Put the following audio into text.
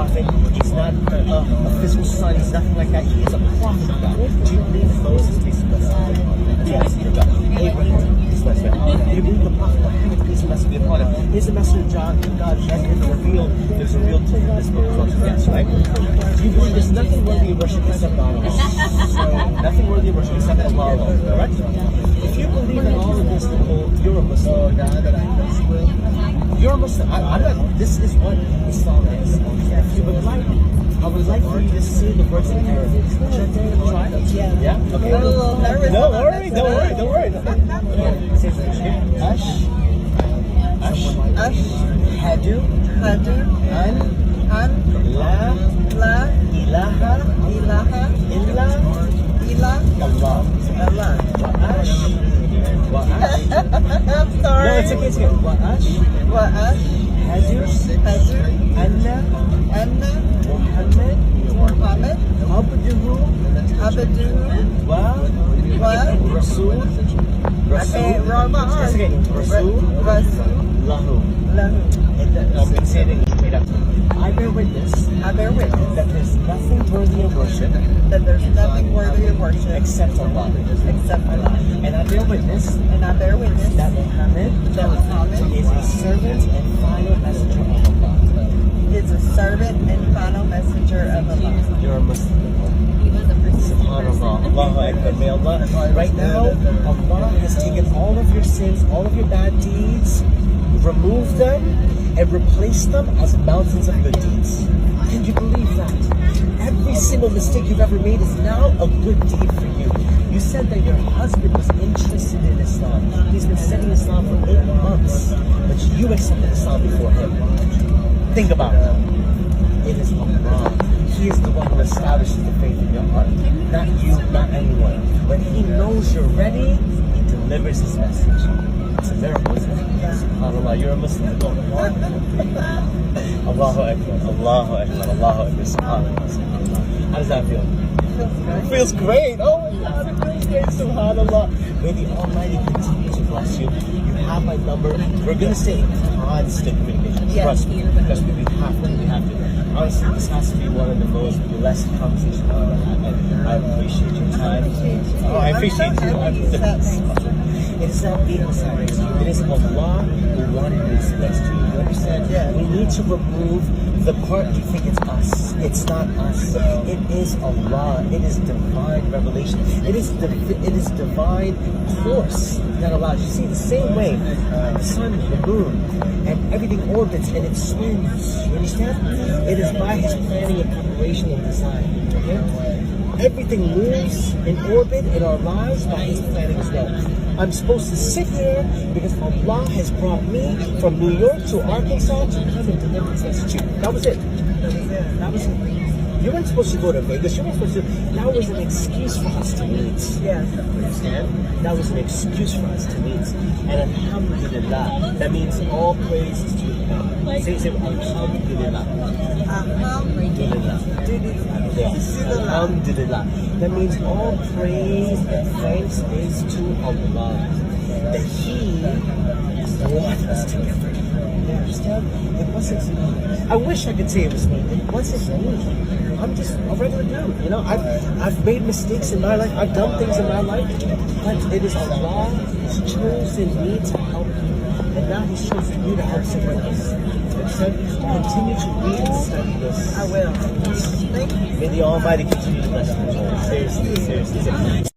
prophet. He's not a physical son. He's nothing like that. He is a prophet of God. Do you believe that Moses is the son? Yes, Abraham is the son. Do you believe the prophet Muhammad is the message upon him? Is the messenger of God has been revealed? There's a real to this book called yes, right? Do you believe there's nothing worthy of worship except Allah? Nothing worthy of worship except Allah alone, correct? If you believe in all of this, you're a Muslim. You're a Muslim. I'm not. This is what Islam is. If you would like, I would like for you to see the verse in Arabic. Should I try? Yeah. Okay. Don't worry. Ashhadu an la ilaha illa Allah. I'm sorry. No, it's okay. وأشهد أن محمد عبده ورسول I bear witness that there's nothing worthy of worship. Except Allah. And I bear witness that Muhammad is a servant and final messenger of Allah. You're a Muslim. SubhanAllah. Allahu Akbar. May Allah. Right now, Allah has taken all of your sins, all of your bad deeds, removed them, and replaced them as mountains of good deeds. Can you believe that? Every single mistake you've ever made is now a good deed for you. You said that your husband was interested in Islam. He's been studying Islam for 8 months, but you accepted Islam before him. Think about it. It is Allah. He is the one who establishes the faith in your heart. Not you, not anyone. When He knows you're ready, He delivers His message. It's a miracle, isn't it? SubhanAllah, you're a Muslim. Allahu Akbar, Allahu Akbar, Allahu Akbar, SubhanAllah. How does that feel? It feels great. Oh my God, it feels great. SubhanAllah. May the Almighty continue to bless you. You have my number. We're going to stay in constant communication. Trust me. We have to. Honestly, this has to be one of the most blessed conversations I've ever had. I appreciate your time. Oh, I appreciate you. It is not being beside us. It is Allah who wanted this next to you. You understand? We need to remove the part you think it's us. It's not us. It is Allah. It is divine revelation. It is divine course that allows you. See, the same way the sun, the moon, and everything orbits and it swims. You understand? It is by His planning and preparation and design. Okay? Everything moves in orbit in our lives by His planning as well. I'm supposed to sit here because Allah has brought me from New York to Arkansas to come and deliver this message to you. That was it. You weren't supposed to go to Vegas. You weren't supposed to. That was an excuse for us to meet. Yes. Understand? That was an excuse for us to meet. And Alhamdulillah. That means all praise is to Allah. Say Alhamdulillah. Alhamdulillah. Yes. Alhamdulillah. That means all praise and thanks is to Allah. That He brought us together. You understand? It wasn't me. I wish I could say it was me. It wasn't me. I'm just a regular dude, you know. I've made mistakes in my life. I've done things in my life, but it is Allah who's chosen me to help you, and now He's chosen you to help someone else. So continue to read and study this. I will. May the Almighty continue to bless you. Seriously.